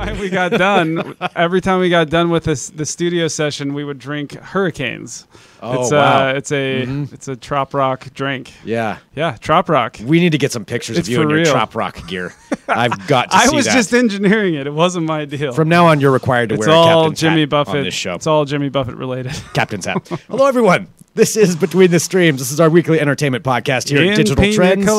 time we got done, with the studio session, we would drink Hurricanes. Oh, wow. It's a trop rock drink. Yeah. Yeah, trop rock. We need to get some pictures of you in your trop rock gear. I've got to see that. I was just engineering it. It wasn't my deal. From now on, you're required to wear a captain's hat on this show. It's all Jimmy Buffett related. Captain's hat. Hello, everyone. This is Between the Streams. This is our weekly entertainment podcast here at Digital Trends.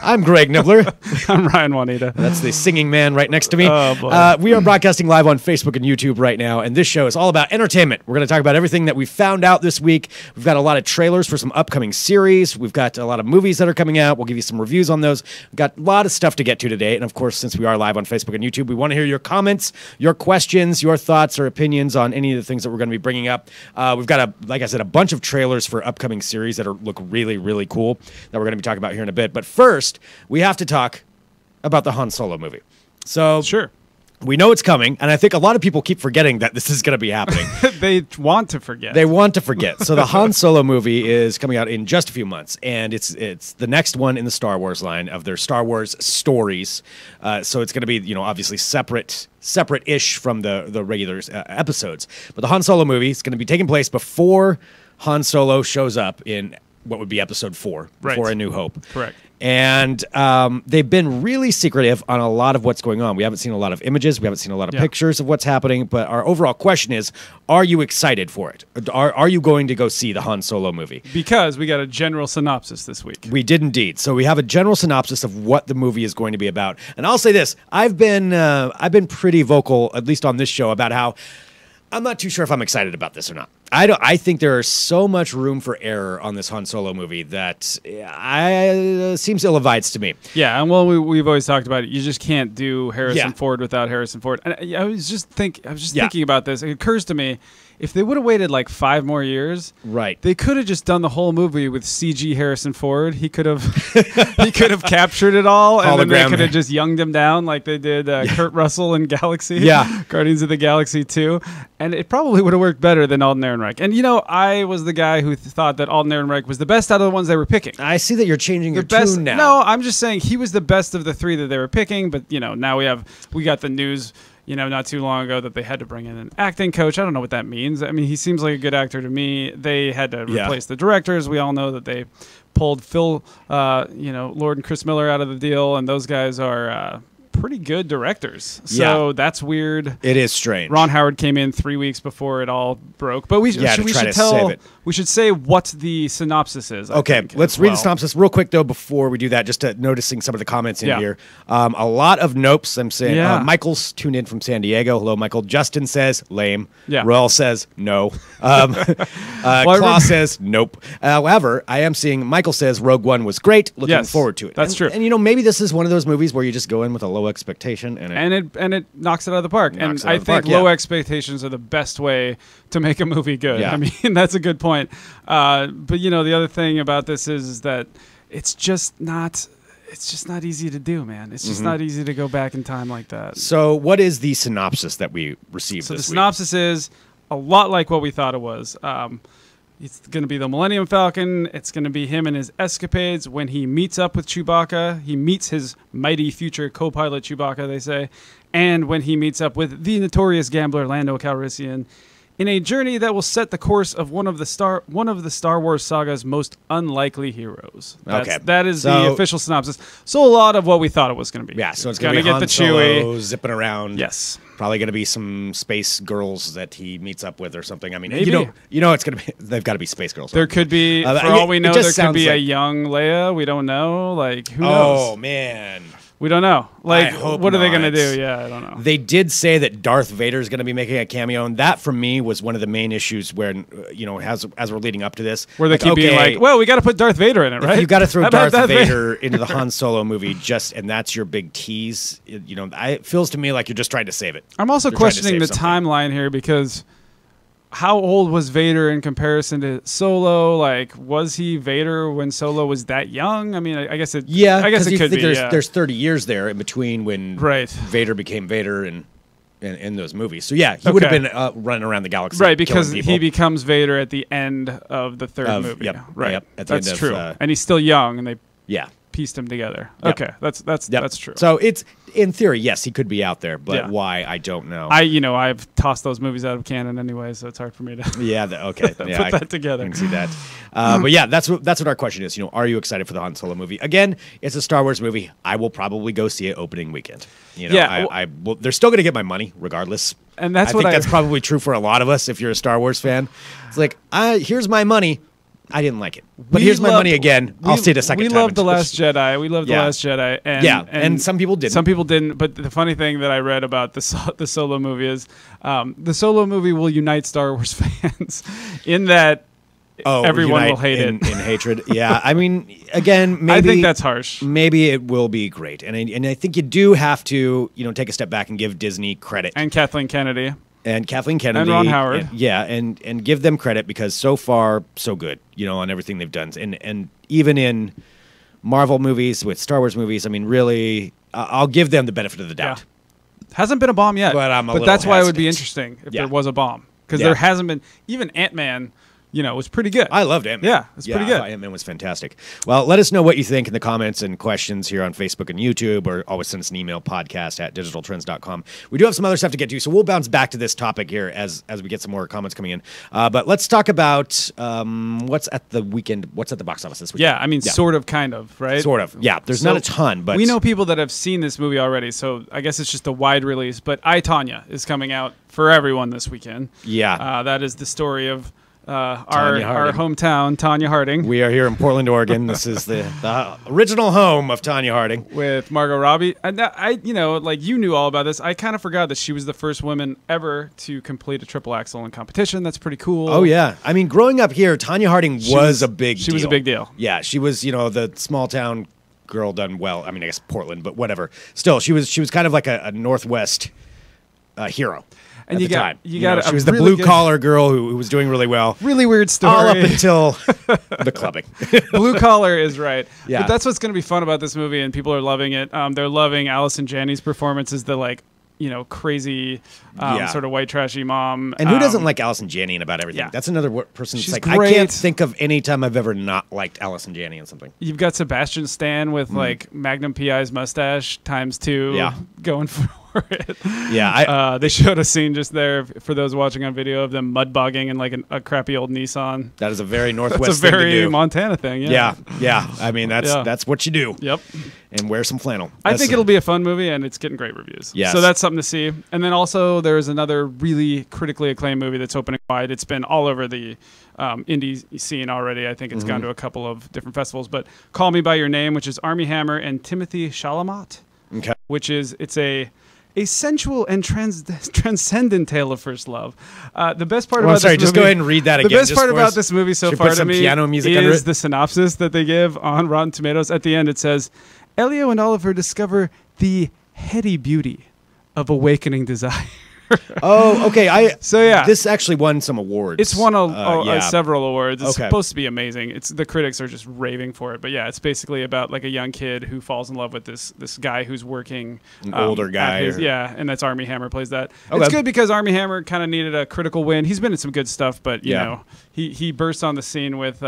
I'm Greg Nibbler. I'm Ryan Juanita. That's the singing man right next to me. Oh, boy. We are broadcasting live on Facebook and YouTube right now, and this show is all about entertainment. We're going to talk about everything that we found out this week. We've got a lot of trailers for some upcoming series. We've got a lot of movies that are coming out. We'll give you some reviews on those. We've got a lot of stuff to get to today, and of course, since we are live on Facebook and YouTube, we want to hear your comments, your questions, your thoughts or opinions on any of the things that we're going to be bringing up. We've got, like I said, a bunch of trailers for upcoming series that look really, really cool that we're going to be talking about here in a bit. But first, we have to talk about the Han Solo movie. So sure. We know it's coming, and I think a lot of people keep forgetting that this is going to be happening. They want to forget. They want to forget. So the Han Solo movie is coming out in just a few months, and it's the next one in the Star Wars line of their Star Wars stories. So it's going to be, obviously separate-ish from the regular episodes. But the Han Solo movie is going to be taking place before Han Solo shows up in what would be episode 4, before A New Hope. Correct. And they've been really secretive on a lot of what's going on. We haven't seen a lot of images. We haven't seen a lot of pictures of what's happening. But our overall question is, are you excited for it? Are you going to go see the Han Solo movie? Because we got a general synopsis this week. We did indeed. So we have a general synopsis of what the movie is going to be about. And I'll say this. I've been pretty vocal, at least on this show, about how I'm not too sure if I'm excited about this or not. I think there is so much room for error on this Han Solo movie that seems ill-advised to me. Yeah, and well, we've always talked about it. You just can't do Harrison Ford without Harrison Ford. And I was just thinking about this. It occurs to me, if they would have waited like 5 more years, right, they could have just done the whole movie with CG Harrison Ford. He could have captured it all, and then they could have just younged him down like they did Kurt Russell in Galaxy, Guardians of the Galaxy 2, and it probably would have worked better than Alden Ehrenreich. And I was the guy who thought that Alden Ehrenreich was the best out of the ones they were picking. I see that you're changing your tune now. No, I'm just saying he was the best of the 3 that they were picking. But now we got the news, not too long ago that they had to bring in an acting coach. I don't know what that means. I mean, he seems like a good actor to me. They had to replace the directors. We all know that they pulled Phil, Lord and Chris Miller out of the deal, and those guys are pretty good directors. So that's weird. It is strange. Ron Howard came in 3 weeks before it all broke. But we should say what the synopsis is. Okay, let's read the synopsis real quick, though, before we do that, just noticing some of the comments in here. A lot of nopes, I'm saying. Michael's tuned in from San Diego. Hello, Michael. Justin says, lame. Yeah. Roel says, no. Claw says, nope. However, I am seeing Michael says, Rogue One was great. Looking forward to it. That's true. And, maybe this is one of those movies where you just go in with a low expectation and it knocks it out of the park. And I think low expectations are the best way to make a movie good. I mean, that's a good point. But the other thing about this is that it's just not easy to do, man. It's just not easy to go back in time like that. So what is the synopsis that we received this week? So the synopsis is a lot like what we thought it was. It's going to be the Millennium Falcon. It's going to be him and his escapades when he meets up with Chewbacca. He meets his mighty future co-pilot Chewbacca, they say. And when he meets up with the notorious gambler Lando Calrissian in a journey that will set the course of one of the Star Wars saga's most unlikely heroes. That is the official synopsis. So a lot of what we thought it was going to be. Yeah, so it's going to be Han Solo zipping around. Yes. Probably going to be some space girls that he meets up with or something. I mean, maybe. It's going to be. They've got to be space girls. There could be, for all we know, there could be a young Leia. We don't know. Like, who knows? Oh man. We don't know. Like, what are they going to do? Yeah, I don't know. They did say that Darth Vader is going to be making a cameo, and that, for me, was one of the main issues when, as we're leading up to this. Where they keep being like, well, we got to put Darth Vader in it, right? You got to throw Darth Vader into the Han Solo movie, and that's your big tease. It feels to me like you're just trying to save it. I'm also questioning the timeline here because how old was Vader in comparison to Solo? Like, was he Vader when Solo was that young? I mean, I guess it. Yeah, I guess it could be. There's 30 years there in between when Vader became Vader and in those movies. So yeah, he would have been running around the galaxy, right? Because he becomes Vader at the end of the third movie. Yep, right. Yep, at the That's end true. Of, and he's still young, and pieced him together. Yep. Okay, that's true. So it's in theory, yes, he could be out there, but Yeah. why I don't know. I've tossed those movies out of canon anyway, so it's hard for me to yeah, okay, yeah, put that together. I can see that. But yeah, that's what our question is. Are you excited for the Han Solo movie? Again, it's a Star Wars movie. I will probably go see it opening weekend. Yeah, they're still going to get my money regardless. And that's I what think that's probably true for a lot of us. If you're a Star Wars fan, it's like, here's my money. I didn't like it, but here's my money again. I'll see it a second time. We loved The Last Jedi. We loved The Last Jedi. And some people didn't. Some people didn't. But the funny thing that I read about the Solo movie is the Solo movie will unite Star Wars fans in that everyone will hate it. In hatred. Yeah, I mean, again, maybe I think that's harsh. Maybe it will be great, and I think you do have to take a step back and give Disney credit. And Kathleen Kennedy. And Ron Howard. And give them credit because so far so good, on everything they've done, and even in Marvel movies with Star Wars movies, I mean, really, I'll give them the benefit of the doubt. Yeah. Hasn't been a bomb yet, but that's why it would be interesting if there was a bomb, because there hasn't been. Even Ant-Man, was pretty good. I loved Ant-Man. Yeah, it's pretty good. Ant-Man was fantastic. Well, let us know what you think in the comments and questions here on Facebook and YouTube, or always send us an email, podcast@digitaltrends.com. We do have some other stuff to get to, so we'll bounce back to this topic here as we get some more comments coming in. But let's talk about what's at the box office this weekend. Yeah, I mean, sort of, kind of, right? Sort of, yeah. There's not a ton, but... We know people that have seen this movie already, so I guess it's just a wide release. But I, Tonya is coming out for everyone this weekend. Yeah. That is the story of... our hometown, Tonya Harding. We are here in Portland, Oregon. This is the original home of Tonya Harding. With Margot Robbie. And you knew all about this. I kind of forgot that she was the first woman ever to complete a triple axel in competition. That's pretty cool. Oh, yeah. I mean, growing up here, Tonya Harding was a big deal. She was a big deal. Yeah, she was, the small town girl done well. I mean, I guess Portland, but whatever. Still, she was kind of like a Northwest hero. And she was the really blue collar girl who was doing really well. Really weird story. All up until the clubbing. Blue collar is right. Yeah. But that's what's going to be fun about this movie, and people are loving it. They're loving Allison Janney's performance as the crazy sort of white trashy mom. And who doesn't like Allison Janney in about everything? Yeah. That's another person. She's like, great. I can't think of any time I've ever not liked Allison Janney in something. You've got Sebastian Stan with Magnum PI's mustache ×2 going for it. Yeah. They showed a scene just there for those watching on video of them mud bogging in a crappy old Nissan. That is a very Northwest That's a thing to very do. Montana thing. Yeah. I mean, that's what you do. Yep. And wear some flannel. I think it'll be a fun movie, and it's getting great reviews. Yes. So that's something to see. And then also there's another really critically acclaimed movie that's opening wide. It's been all over the indie scene already. I think it's gone to a couple of different festivals. But Call Me By Your Name, which is Armie Hammer and Timothy Chalamet. Okay. It's a sensual and transcendent tale of first love. The best part about this movie... just go ahead and read that again. The best part about this movie so far to me piano music under is it? the synopsis that they give on Rotten Tomatoes. At the end, it says, Elio and Oliver discover the heady beauty of awakening desire. Oh, okay. So this actually won some awards. It's won several awards. It's Okay. supposed to be amazing. The critics are just raving for it. But yeah, it's basically about a young kid who falls in love with this guy who's working. An older guy. And that's Armie Hammer plays that. Okay. It's good because Armie Hammer kind of needed a critical win. He's been in some good stuff, but you know, he burst on the scene with.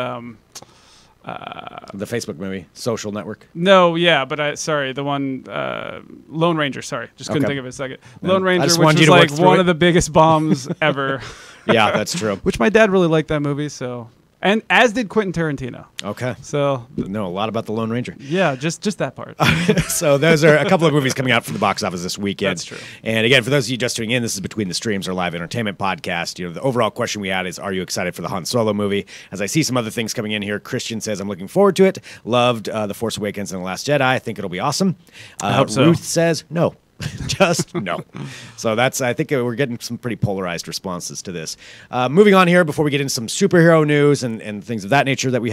The Facebook movie, Social Network. No, yeah, but the one Lone Ranger. Sorry, just couldn't think of it a second. Lone Ranger, which was one of the biggest bombs ever. Yeah, that's true. Which my dad really liked that movie, so. And as did Quentin Tarantino. Okay. So know a lot about the Lone Ranger. Yeah, just that part. So those are a couple of movies coming out from the box office this weekend. That's true. And again, for those of you just tuning in, this is Between the Streams, our live entertainment podcast. The overall question we had is, are you excited for the Han Solo movie? As I see some other things coming in here, Christian says, I'm looking forward to it. Loved The Force Awakens and The Last Jedi. I think it'll be awesome. I hope so. Ruth says, no. Just no. So I think we're getting some pretty polarized responses to this. Moving on here, before we get into some superhero news and things of that nature that we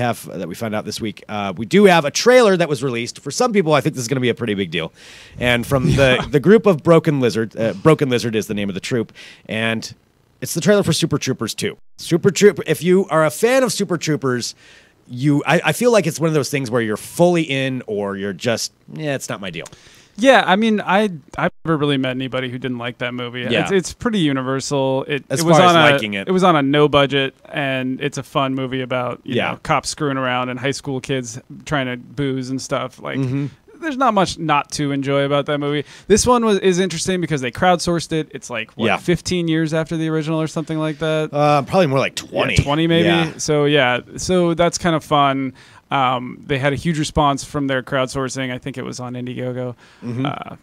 found out this week, we do have a trailer that was released. For some people, I think this is going to be a pretty big deal. And from the group of Broken Lizard is the name of the troop, and it's the trailer for Super Troopers 2. If you are a fan of Super Troopers, I feel like it's one of those things where you're fully in or you're just, it's not my deal. Yeah, I mean, I've never really met anybody who didn't like that movie. Yeah. It's pretty universal. It As was far as on liking it. It was on a no budget, and it's a fun movie about you Yeah. know, cops screwing around and high school kids trying to booze and stuff. Like, Mm-hmm. there's not much not to enjoy about that movie. This one is interesting because they crowdsourced it. It's like what, Yeah. 15 years after the original or something like that. Probably more like 20. Yeah, 20 maybe. Yeah. So that's kind of fun. They had a huge response from their crowdsourcing. I think it was on Indiegogo,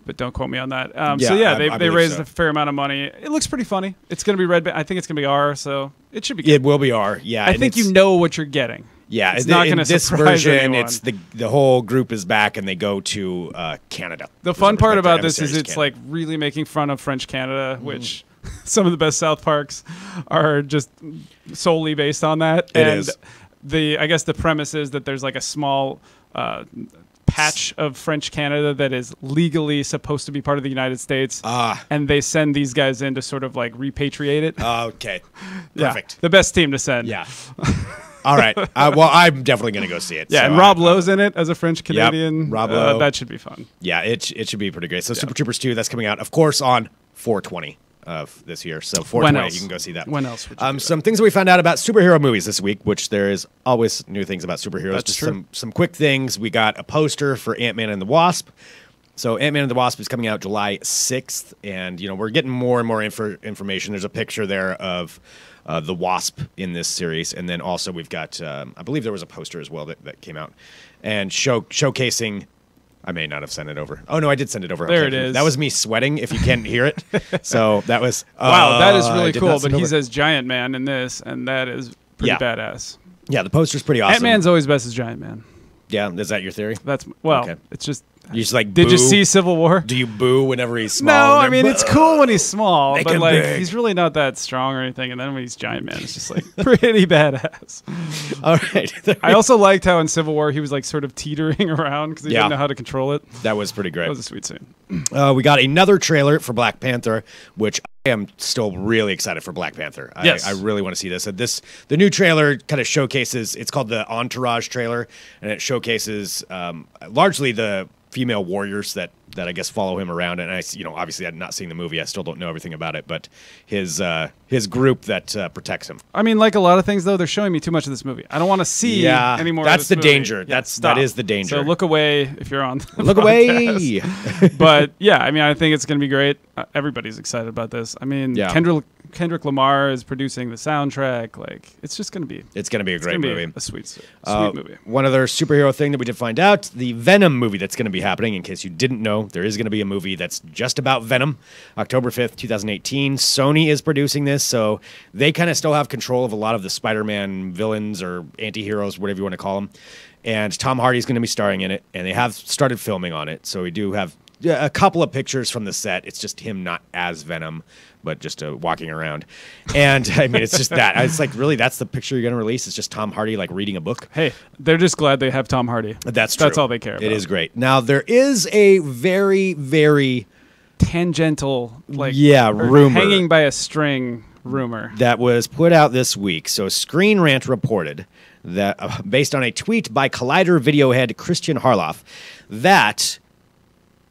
but don't quote me on that. They believe raised so. a fair amount of money. It looks pretty funny. It's going to be red. I think it's going to be R, so it should be good. It will be R. Yeah. I and think it's- you know what you're getting. Yeah, It's not in going to this surprise version, anyone. it's the whole group is back and they go to Canada. The fun part about this is emissaries it's Canada. like really making fun of French Canada, which some of the best South Parks are just solely based on that. It and is. I guess the premise is that there's like a small patch of French Canada that is legally supposed to be part of the United States, and they send these guys in to sort of like repatriate it. Okay, Yeah, perfect. the best team to send. Yeah. All right. Well, I'm definitely going to go see it. Yeah, so and Rob Lowe's in it as a French Canadian. Rob Lowe. That should be fun. Yeah, it should be pretty great. So Super Troopers 2, that's coming out, of course, on 4/20 of this year. So 4/20, else? you can go see that. When else would you do some things that we found out about superhero movies this week, which there is always new things about superheroes. That's Just true. some quick things. We got a poster for Ant-Man and the Wasp. So Ant-Man and the Wasp is coming out July 6th, and we're getting more and more information. There's a picture there of the Wasp in this series, and then also we've got, I believe there was a poster as well that came out, and showcasing. I may not have sent it over. Oh no, I did send it over. There it is. That was me sweating. If you can't hear it, so that was Wow, that is I really did cool. not But send he over. says Giant Man in this, and that is pretty Yeah. badass. Yeah, the poster's pretty awesome. Ant-Man's always best as Giant Man. Yeah, is that your theory? That's Okay. It's just. You just like Did you boo? see Civil War? Do you boo whenever he's small? No, and I mean they're it's cool when he's small, Make but him like big. he's really not that strong or anything. And then when he's Giant Man, it's just like pretty badass. All right. I also liked how in Civil War he was like sort of teetering around because he Yeah. didn't know how to control it. That was pretty great. That was a sweet scene. We got another trailer for Black Panther, which I am still really excited for Black Panther. Yes. I really want to see this. The new trailer kind of showcases, it's called the Entourage trailer, and it showcases largely the female warriors that I guess follow him around. And obviously I'm not seeing the movie. I still don't know everything about it, but his group that protects him. I mean, like a lot of things though, they're showing me too much of this movie. I don't want to see any more. That's of the this movie. danger. Yeah, That stop. is the danger. So look away if you're on. The Look podcast. away. But yeah, I mean, I think it's going to be great. Everybody's excited about this. I mean, Yeah. Kendrick Lamar is producing the soundtrack. Like, it's just going to be. It's going to be a It's great gonna movie. be a sweet movie. One other superhero thing that we did find out, the Venom movie that's going to be happening, in case you didn't know, there is going to be a movie that's just about Venom, October 5th, 2018. Sony is producing this, so they kind of still have control of a lot of the Spider-Man villains or anti-heroes, whatever you want to call them. And Tom Hardy's going to be starring in it, and they have started filming on it, so we do have a couple of pictures from the set. It's just him not as Venom, but just walking around. And I mean, it's just that. It's like, really, that's the picture you're going to release? It's just Tom Hardy like reading a book? Hey, they're just glad they have Tom Hardy. That's true. That's all they care about. It is great. Now, there is a very, very Tangential, like or rumor hanging by a string rumor. that was put out this week. So Screen Rant reported that, based on a tweet by Collider video head Christian Harloff, that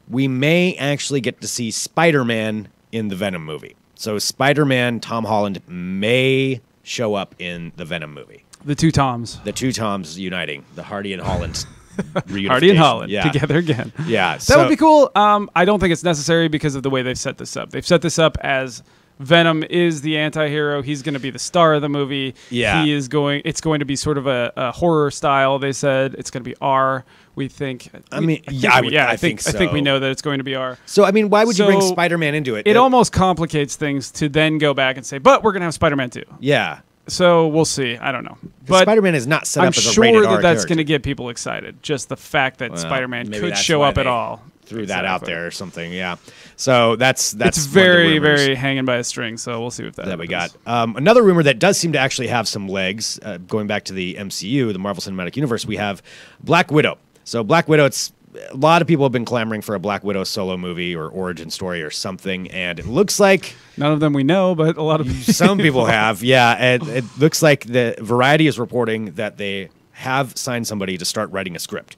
we may actually get to see Spider-Man in the Venom movie. So Spider-Man, Tom Holland, may show up in the Venom movie. The two Toms. The two Toms uniting, the Hardy and Holland reunification. Hardy and Holland Yeah. together again. Yeah. That would be cool. I don't think it's necessary because of the way they've set this up. They've set this up as Venom is the anti-hero. He's going to be the star of the movie. Yeah. It's going to be sort of a horror style, they said. It's going to be R, we think. I think I think we so. know that it's going to be R. So, I mean, why would you bring So, Spider-Man into it? It almost complicates things to then go back and say, but we're going to have Spider-Man too. Yeah. So we'll see. I don't know. But Spider-Man is not set I'm up as a sure rated R that that's character. going to get people excited. Just the fact that Spider-Man maybe could that's show why up at they all. Threw that out Exactly. there or something, yeah. So that's It's one of the very, rumors very hanging by a string. So we'll see what that that we got. happens. Another rumor that does seem to actually have some legs, going back to the MCU, the Marvel Cinematic Universe, we have Black Widow. So Black Widow, a lot of people have been clamoring for a Black Widow solo movie or origin story or something, and it looks like None of them we know, but a lot of some people have, yeah. And it looks like the Variety is reporting that they have signed somebody to start writing a script.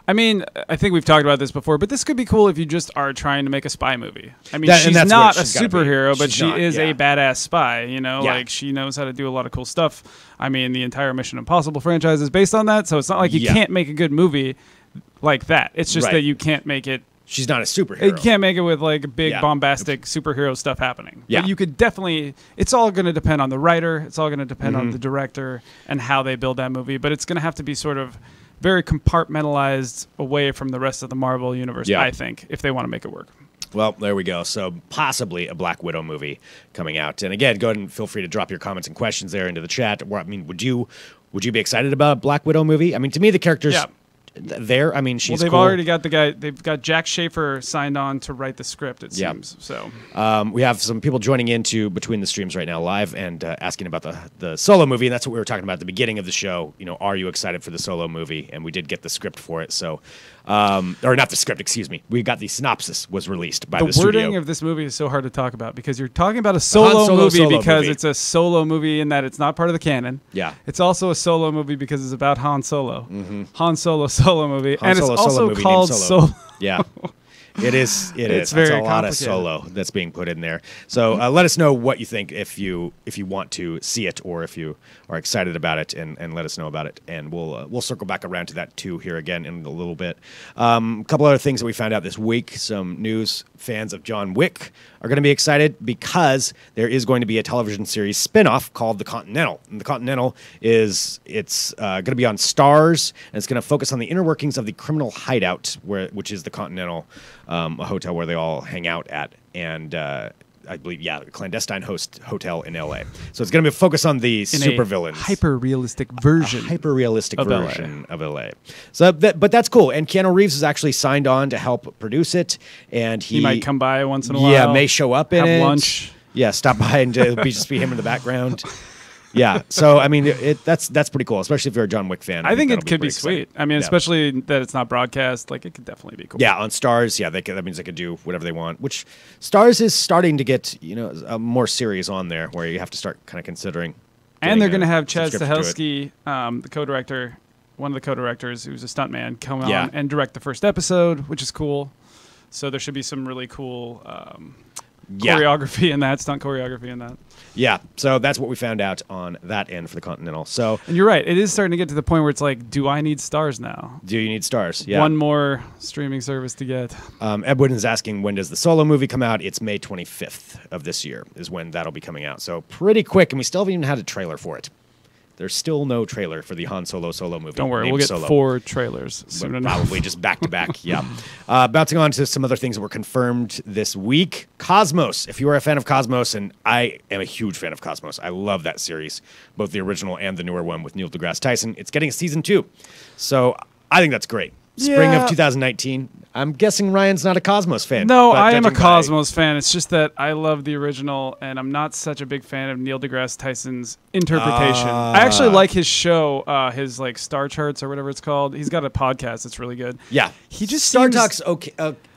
I mean, I think we've talked about this before, but this could be cool if you just are trying to make a spy movie. I mean, she's not a superhero, but she is a badass spy, you know? Like, she knows how to do a lot of cool stuff. I mean, the entire Mission Impossible franchise is based on that, so it's not like you can't make a good movie like that. It's just that you can't make it... She's not a superhero. You can't make it with like big bombastic superhero stuff happening. Yeah. But you could definitely, it's all going to depend on the writer. It's all going to depend on the director and how they build that movie. But it's going to have to be sort of very compartmentalized away from the rest of the Marvel universe, I think, if they want to make it work. Well, there we go. So possibly a Black Widow movie coming out. And again, go ahead and feel free to drop your comments and questions there into the chat. I mean, would you be excited about a Black Widow movie? I mean, to me, the characters... there, I mean, she's they've cool. already got the guy. They've got Jack Schaefer signed on to write the script. It seems so. We have some people joining into between the streams right now, live, and asking about the Solo movie. And that's what we were talking about at the beginning of the show. You know, are you excited for the Solo movie? And we did get the script for it. So, or not the script, excuse me. We got the synopsis was released by the studio. The wording of this movie is so hard to talk about because you're talking about a solo movie because it's a solo movie in that it's not part of the canon. Yeah, it's also a solo movie because it's about Han Solo. Han Solo solo movie, and it's also called Solo. Yeah. It is. It's very a lot of solo that's being put in there. So let us know what you think if you want to see it or if you are excited about it, and let us know about it. And we'll circle back around to that too here again in a little bit. A couple other things that we found out this week. Some news. Fans of John Wick are going to be excited because there is going to be a television series spinoff called The Continental. And The Continental it's going to be on Starz, and it's going to focus on the inner workings of the criminal hideout, which is the Continental, a hotel where they all hang out at, and I believe, a clandestine hotel in L.A. So it's going to be focused on the supervillains. Hyper-realistic version. Hyper-realistic version of L.A. So, but that's cool. And Keanu Reeves is actually signed on to help produce it. And he might come by once in a while. Yeah, may show up in it. Have lunch. Yeah, stop by and just be him in the background. Yeah, so I mean, that's pretty cool, especially if you're a John Wick fan. I think it could be sweet. I mean, especially that it's not broadcast. Like, it could definitely be cool. Yeah, on Starz, that means they could do whatever they want. Which Starz is starting to get more series on there, where you have to start kind of considering. And they're going to have Chad Stahelski, the co-director, one of the co-directors, who's a stuntman, come on and direct the first episode, which is cool. So there should be some really cool choreography in that, stunt choreography in that. Yeah, so that's what we found out on that end for the Continental. So, and you're right, it is starting to get to the point where it's like, do I need Starz now? Do you need Starz? Yeah. One more streaming service to get. Edwin is asking, when does the Solo movie come out? It's May 25th of this year is when that'll be coming out. So pretty quick, and we still haven't even had a trailer for it. There's still no trailer for the Han Solo movie. Don't worry, we'll get 4 trailers soon enough. Probably just back to back. Yeah. Bouncing on to some other things that were confirmed this week. Cosmos. If you are a fan of Cosmos, and I am a huge fan of Cosmos, I love that series, both the original and the newer one with Neil deGrasse Tyson. It's getting a season 2, so I think that's great. Spring of 2019. I'm guessing Ryan's not a Cosmos fan. No, I am a Cosmos fan. It's just that I love the original, and I'm not such a big fan of Neil deGrasse Tyson's interpretation. I actually like his show, his like Star Charts or whatever it's called. He's got a podcast that's really good. Yeah, he just Star Talk's okay.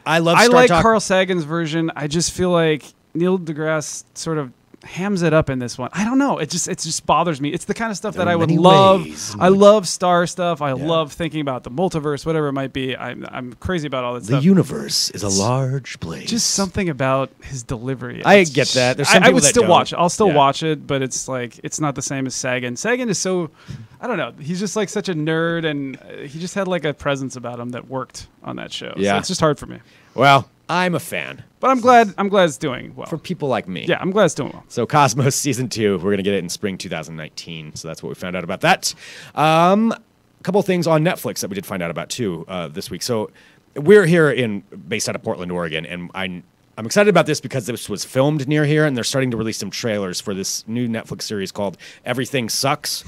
I like Talk. Carl Sagan's version. I just feel like Neil deGrasse sort of hams it up in this one. I don't know. It just bothers me. It's the kind of stuff that I would love. I love star stuff. I love thinking about the multiverse, whatever it might be. I'm crazy about all that stuff. The universe is a large place. Just something about his delivery. I get that. There's some I would still watch it. I'll still watch it, but it's like it's not the same as Sagan. Sagan is so, I don't know. He's just like such a nerd, and he just had like a presence about him that worked on that show. Yeah, so it's just hard for me. Well, I'm a fan. But I'm glad it's doing well. For people like me. Yeah, I'm glad it's doing well. So Cosmos Season 2, we're going to get it in spring 2019. So that's what we found out about that. A couple of things on Netflix that we did find out about, too, this week. So we're here based out of Portland, Oregon, and I'm excited about this because this was filmed near here, and they're starting to release some trailers for this new Netflix series called Everything Sucks.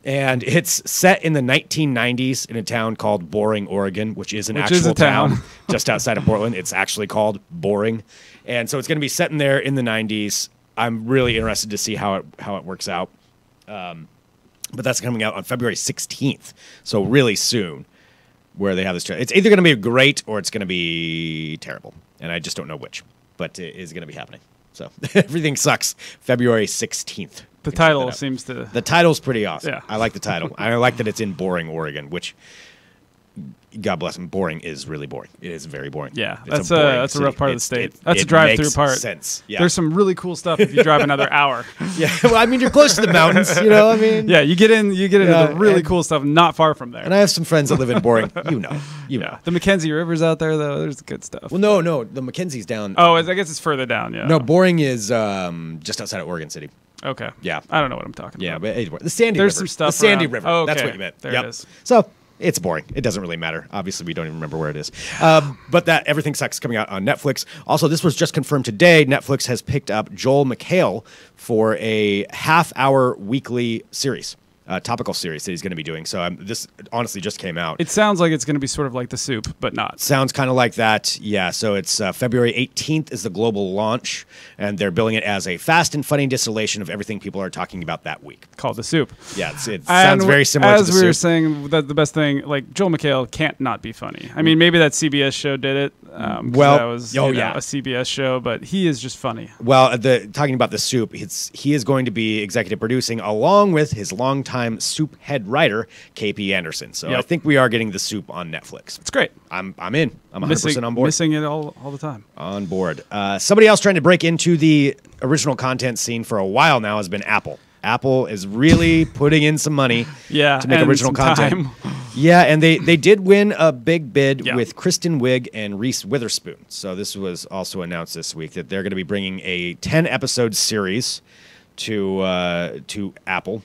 And it's set in the 1990s in a town called Boring, Oregon, which is an actual town just outside of Portland. It's actually called Boring. And so it's going to be set in there in the 90s. I'm really interested to see how it works out. But that's coming out on February 16th, so really soon, where they have this trailer. It's either going to be great or it's going to be terrible. And I just don't know which. But it is going to be happening. So Everything Sucks, February 16th. The title seems to... The title's pretty awesome. Yeah. I like the title. I like that it's in boring Oregon, which, God bless him, boring is really boring. It is very boring. Yeah, It's that's a rough part of the state. That's a drive-through part. Sense. Yeah. There's some really cool stuff if you drive another hour. Yeah, well, I mean, you're close to the mountains, you know. I mean, Yeah, you get into the really cool stuff not far from there. and I have some friends that live in boring. You know. The Mackenzie River's out there though. There's good stuff. Well, no, the Mackenzie's down. Oh, I guess it's further down. Yeah. No, boring is just outside of Oregon City. Okay. Yeah. I don't know what I'm talking Yeah, about. but anyway, the Sandy There's River. some stuff The Sandy around. River. Oh, That's okay. what you meant. There Yep. it is. So it's boring. It doesn't really matter. Obviously, we don't even remember where it is. But that Everything Sucks coming out on Netflix. Also, this was just confirmed today. Netflix has picked up Joel McHale for a half-hour weekly series. Topical series that he's going to be doing. So this honestly just came out. It sounds like it's going to be sort of like The Soup, but not. Sounds kind of like that. Yeah. So it's February 18th is the global launch, and they're billing it as a fast and funny distillation of everything people are talking about that week. Called The Soup. Yeah, it sounds very similar to As The we were Soup. saying, that the best thing, like Joel McHale can't not be funny. I mean, maybe that CBS show did it. Well, that was oh, you know, yeah. a CBS show, but he is just funny. Well, talking about The Soup, he is going to be executive producing along with his longtime Soup head writer, KP Anderson. So Yep. I think we are getting The Soup on Netflix. It's great. I'm in. I'm 100% on board. Missing it all the time. On board. Somebody else trying to break into the original content scene for a while now has been Apple. Apple is really putting in some money to make and original some content. time. Yeah, and they did win a big bid Yeah. with Kristin Wiig and Reese Witherspoon. So this was also announced this week that they're going to be bringing a 10-episode series to Apple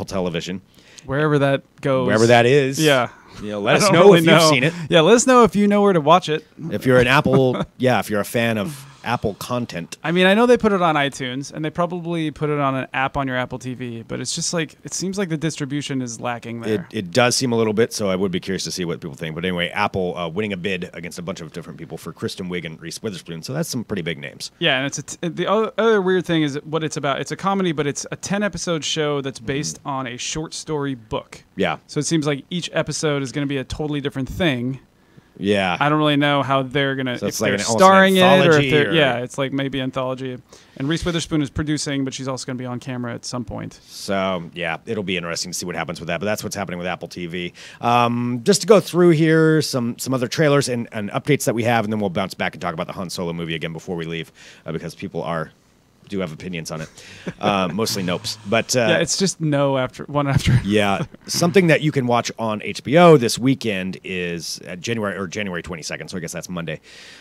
Television. Wherever that goes. Wherever that is. Yeah. Let I us don't know really if know. you've seen it. Yeah, let us know if you know where to watch it. If you're an Apple, if you're a fan of Apple content. I mean, I know they put it on iTunes, and they probably put it on an app on your Apple TV, but it's just like, it seems like the distribution is lacking there. It does seem a little bit, so I would be curious to see what people think. But anyway, Apple winning a bid against a bunch of different people for Kristin Wiig and Reese Witherspoon. So that's some pretty big names. Yeah, and the other weird thing is what it's about. It's a comedy, but it's a 10-episode show that's based on a short story book. Yeah. So it seems like each episode is going to be a totally different thing. Yeah. I don't really know how they're gonna So if it's like they're almost an starring it or if anthology they're or- yeah, it's like maybe anthology. And Reese Witherspoon is producing, but she's also gonna be on camera at some point. So, yeah, it'll be interesting to see what happens with that. But that's what's happening with Apple TV. Just to go through here, some other trailers and updates that we have, and then we'll bounce back and talk about the Han Solo movie again before we leave, because people do have opinions on it. Mostly nopes. But Yeah, it's just one after. yeah, something that you can watch on HBO this weekend is January 22nd. So I guess that's Monday.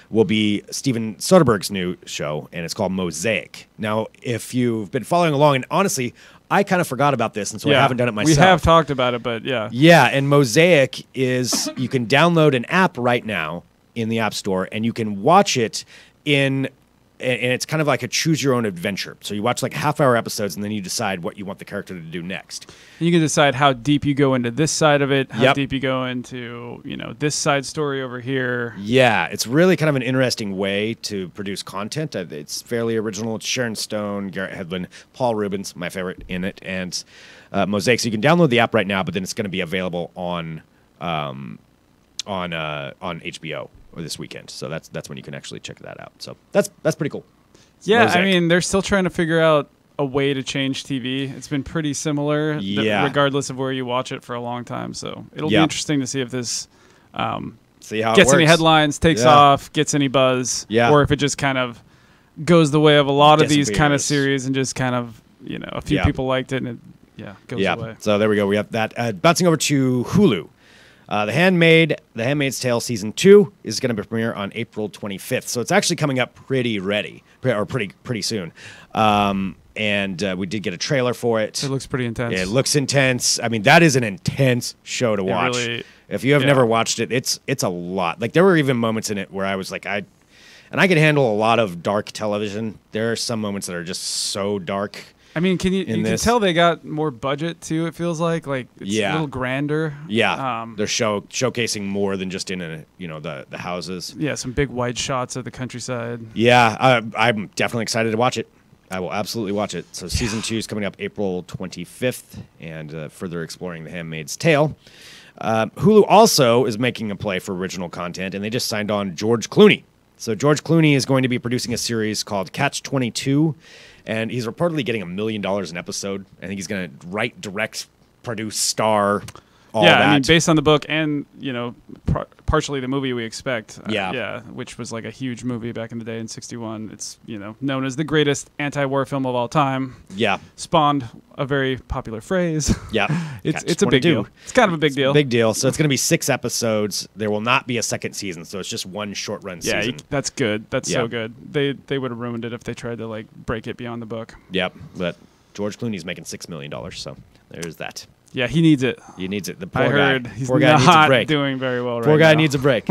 Will be Steven Soderbergh's new show, and it's called Mosaic. Now, if you've been following along, and honestly, I kind of forgot about this, and so I haven't done it myself. We have talked about it, but yeah. Yeah, and Mosaic is you can download an app right now in the App Store, and you can watch it and it's kind of like a choose your own adventure. So you watch like half-hour episodes, and then you decide what you want the character to do next. You can decide how deep you go into this side of it, how Yep. deep you go into, this side story over here. Yeah, it's really kind of an interesting way to produce content. It's fairly original. It's Sharon Stone, Garrett Hedlund, Paul Rubens, my favorite in it, and Mosaic. So you can download the app right now, but then it's going to be available on HBO this weekend. So that's when you can actually check that out. So that's pretty cool. Yeah, Mosaic. I mean, they're still trying to figure out a way to change TV. It's been pretty similar, regardless of where you watch it for a long time. So it'll be interesting to see if this see how gets it works. any headlines, takes off, gets any buzz, or if it just kind of goes the way of a lot of these kind of series and just kind of, a few people liked it and it goes away. So there we go. We have that. Bouncing over to Hulu. The Handmaid's Tale Season 2 is going to premiere on April 25th. So it's actually coming up pretty soon. And we did get a trailer for it. It looks pretty intense. It looks intense. I mean, that is an intense show to watch. Really, if you have never watched it, it's a lot. Like, there were even moments in it where I was like, I can handle a lot of dark television. There are some moments that are just so dark. I mean, you can tell they got more budget too. It feels like it's a little grander. Yeah, they're showcasing more than just in the houses. Yeah, some big wide shots of the countryside. Yeah, I'm definitely excited to watch it. I will absolutely watch it. So season 2 is coming up April 25th, and further exploring The Handmaid's Tale. Hulu also is making a play for original content, and they just signed on George Clooney. So George Clooney is going to be producing a series called Catch 22. and he's reportedly getting $1 million an episode. I think he's going to write, direct, produce, star. All yeah, that. I mean, based on the book and partially the movie we expect. Yeah, which was like a huge movie back in the day in '61. It's known as the greatest anti-war film of all time. Yeah, spawned a very popular phrase. Yeah, it's a big deal. It's kind of a big deal. Big deal. So it's going to be 6 episodes. There will not be a second season, so it's just one short run season. Yeah, that's good. That's so good. They would have ruined it if they tried to like break it beyond the book. Yep, but George Clooney's making $6 million, so there's that. Yeah, he needs it. He needs it. The I heard guy. he's Poor guy not needs a break. doing very well right now. Poor guy needs a break.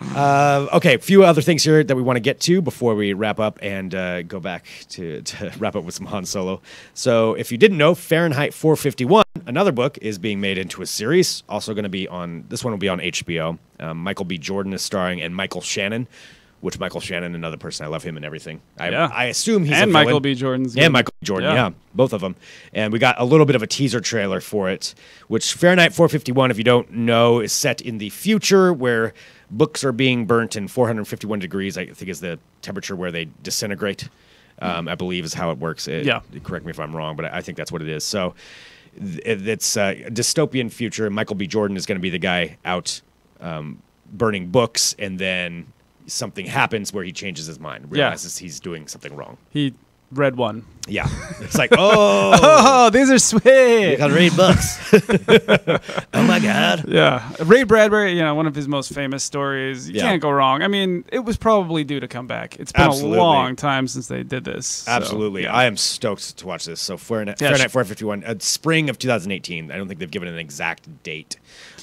Okay, a few other things here that we want to get to before we wrap up and go back to wrap up with some Han Solo. So if you didn't know, Fahrenheit 451, another book, is being made into a series. Also going to be on, this one will be on HBO. Michael B. Jordan is starring, and Michael Shannon, which Michael Shannon, another person, I love him and everything. I assume he's and a Michael villain. B. Jordan's And Michael B. Jordan, yeah, both of them. And we got a little bit of a teaser trailer for it, which Fahrenheit 451, if you don't know, is set in the future where books are being burnt in 451 degrees, I think is the temperature where they disintegrate, I believe is how it works. Correct me if I'm wrong, but I think that's what it is. So it's a dystopian future. Michael B. Jordan is going to be the guy out burning books, and then something happens where he changes his mind, realizes he's doing something wrong. He read one. Yeah. It's like, oh, these are sweet. You gotta read books. Oh my God. Yeah. Ray Bradbury, one of his most famous stories. You can't go wrong. I mean, it was probably due to come back. It's been a long time since they did this. Absolutely. So, I am stoked to watch this. So Fahrenheit 451, spring of 2018. I don't think they've given an exact date.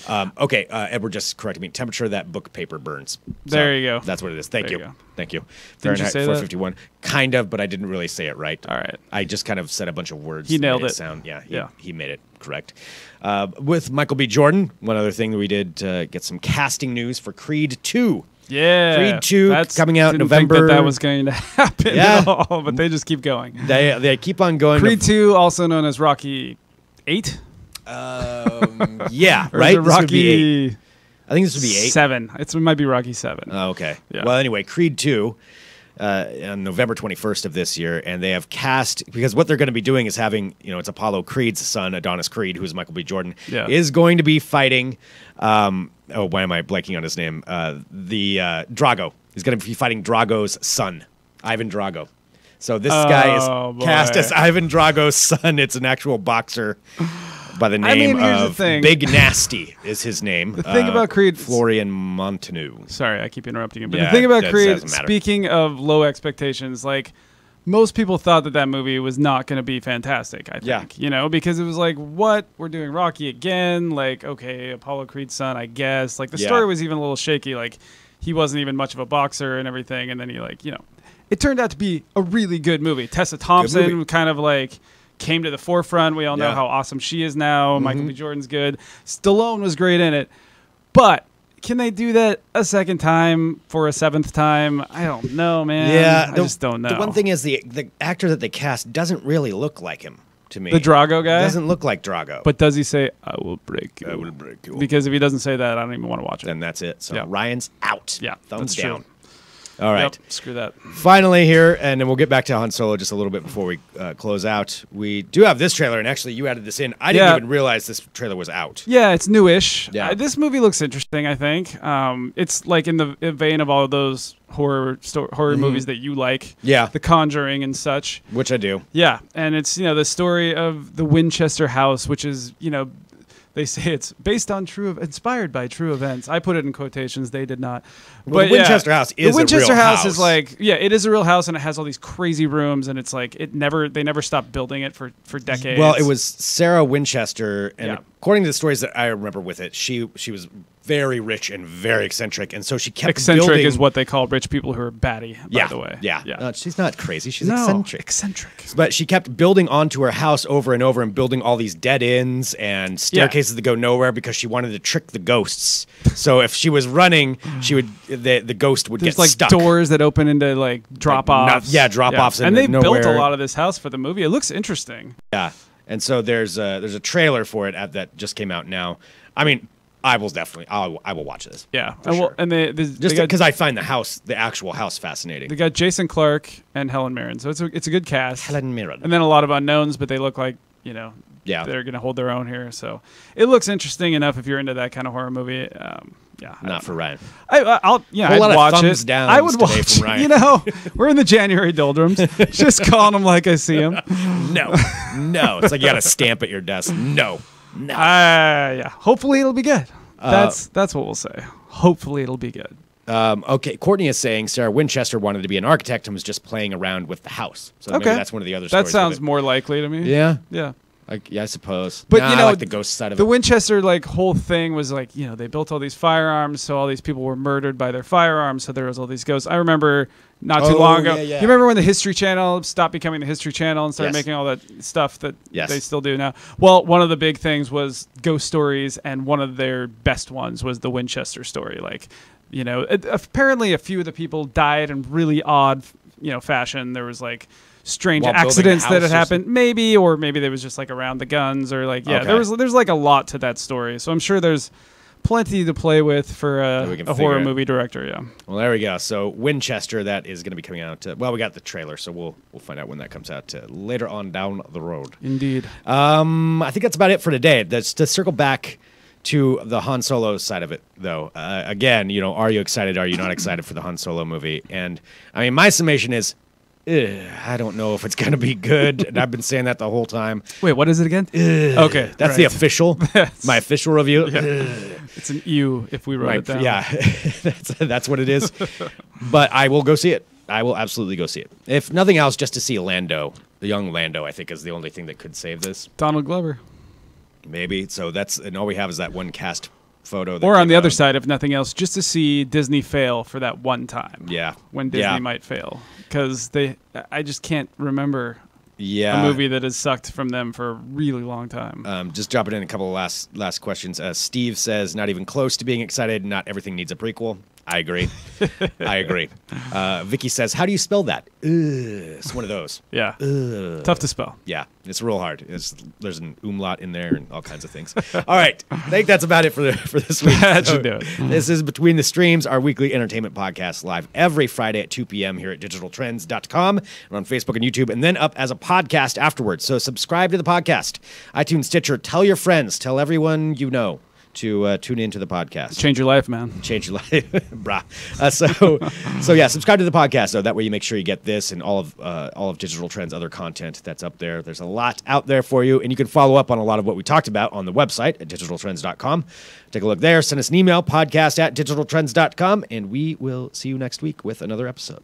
Okay, Edward just corrected me. Temperature that book paper burns. There you go. That's what it is. Thank you. Thank you. Didn't Fahrenheit you say 451. Kind of, but I didn't really say it right. All right. I just kind of said a bunch of words. He nailed it. Sound. He made it correct. With Michael B. Jordan, one other thing that we did get some casting news for Creed 2. Yeah, Creed 2 coming out in November. Think that was going to happen at all, but they just keep going. They keep on going. Creed 2, also known as Rocky 8. Yeah, right. Rocky. I think this would be 8. 7. It might be Rocky 7. Oh, okay. Yeah. Well, anyway, Creed 2 on November 21st of this year, and they have cast, because what they're going to be doing is having, it's Apollo Creed's son, Adonis Creed, who is Michael B. Jordan, is going to be fighting. Why am I blanking on his name? The Drago. He's going to be fighting Drago's son, Ivan Drago. So this guy is cast as Ivan Drago's son. It's an actual boxer by the name of Big Nasty is his name. The thing about Creed, Florian Montanou. Sorry, I keep interrupting you. But the thing about Creed, speaking of low expectations, like most people thought that movie was not going to be fantastic. I think, because it was like, what, we're doing Rocky again? Like, okay, Apollo Creed's son, I guess. Like the story was even a little shaky. Like he wasn't even much of a boxer and everything. And then he it turned out to be a really good movie. Tessa Thompson kind of like came to the forefront. We all know how awesome she is now. Michael B. Jordan's good. Stallone was great in it. But can they do that a second time for a 7th time? I don't know, man. Yeah, I just don't know. The one thing is the actor that they cast doesn't really look like him to me. The Drago guy? Doesn't look like Drago. But does he say, I will break you? I will break you. Because if he doesn't say that, I don't even want to watch it. Then that's it. So Ryan's out. Yeah, thumbs down. True. All right. Yep, screw that. Finally here, and then we'll get back to Han Solo just a little bit before we close out. We do have this trailer, and actually you added this in. I didn't even realize this trailer was out. Yeah, it's newish. Yeah. This movie looks interesting, I think. It's like in the vein of all of those horror movies that you like. Yeah. The Conjuring and such. Which I do. Yeah, and it's, the story of the Winchester house, which is, they say it's based on inspired by true events. I put it in quotations. They did not. Well, the Winchester house is a real house. The Winchester house is like, it is a real house, and it has all these crazy rooms, and it's like they never stopped building it for decades. Well, it was Sarah Winchester, and according to the stories that I remember with it, she was very rich and very eccentric, and so she kept eccentric is what they call rich people who are batty, by the way. Yeah. No, she's not crazy. She's eccentric. But she kept building onto her house over and over and building all these dead ends and staircases that go nowhere because she wanted to trick the ghosts. So if she was running, the ghost would get stuck. There's doors that open into drop-offs. Drop-offs. And they built a lot of this house for the movie. It looks interesting. Yeah. And so there's a trailer for it that just came out now. I mean, I will definitely. I will watch this. Yeah, for sure. and they Just got, because I find the actual house fascinating. they got Jason Clarke and Helen Mirren, so it's a good cast. Helen Mirren. And then a lot of unknowns, but they look like Yeah. they're going to hold their own here. So it looks interesting enough if you're into that kind of horror movie. Yeah, Not for Ryan. I'll Whole lot I'd of watch thumbs it. downs I would today watch. from Ryan. We're in the January doldrums. Just calling them like I see them. No. It's like you got to stamp at your desk. No. Yeah. Hopefully it'll be good. That's what we'll say. Hopefully it'll be good. Okay, Courtney is saying Sarah Winchester wanted to be an architect and was just playing around with the house. So maybe that's one of the other stories. That sounds more likely to me. Yeah. Yeah. I suppose. But I like the ghost side of the it. Winchester whole thing was they built all these firearms, so all these people were murdered by their firearms, so there was all these ghosts. I remember not too long ago. Yeah. You remember when the History Channel stopped becoming the History Channel and started Yes. making all that stuff that Yes. they still do now? Well, one of the big things was ghost stories, and one of their best ones was the Winchester story. Apparently a few of the people died in really odd, fashion. There was strange While building accidents a that house had or happened, maybe there was just around the guns or Okay. there's a lot to that story. So I'm sure there's plenty to play with for a horror movie director. Yeah. Well, there we go. So Winchester, that is going to be coming out. We got the trailer, so we'll find out when that comes out later on down the road. Indeed. I think that's about it for today. That's to circle back to the Han Solo side of it, though. Again, are you excited? Are you not excited for the Han Solo movie? And I mean, my summation is, I don't know if it's going to be good. And I've been saying that the whole time. Wait, what is it again? Okay. That's the official, my official review. It's an ew if we wrote it down. Yeah, that's what it is. But I will go see it. I will absolutely go see it. If nothing else, just to see Lando, the young Lando, I think is the only thing that could save this. Donald Glover. Maybe. So and all we have is that one cast photo. Or on the other side, if nothing else, just to see Disney fail for that one time. Yeah. When Disney might fail. Because I just can't remember a movie that has sucked from them for a really long time. Just dropping in a couple of last questions. Steve says, not even close to being excited. Not everything needs a prequel. I agree. Vicky says, how do you spell that? It's one of those. Yeah. Tough to spell. Yeah, it's real hard. There's an umlaut in there and all kinds of things. All right. I think that's about it for this week. That should do it. This is Between the Streams, our weekly entertainment podcast, live every Friday at 2 p.m. here at digitaltrends.com and on Facebook and YouTube, and then up as a podcast afterwards. So subscribe to the podcast. iTunes, Stitcher. Tell your friends. Tell everyone you know to tune into the podcast. Change your life, man. Change your life. Brah. So yeah, subscribe to the podcast, though. That way you make sure you get this and all of Digital Trends' other content that's up there. There's a lot out there for you, and you can follow up on a lot of what we talked about on the website at digitaltrends.com. Take a look there. Send us an email, podcast@digitaltrends.com, and we will see you next week with another episode.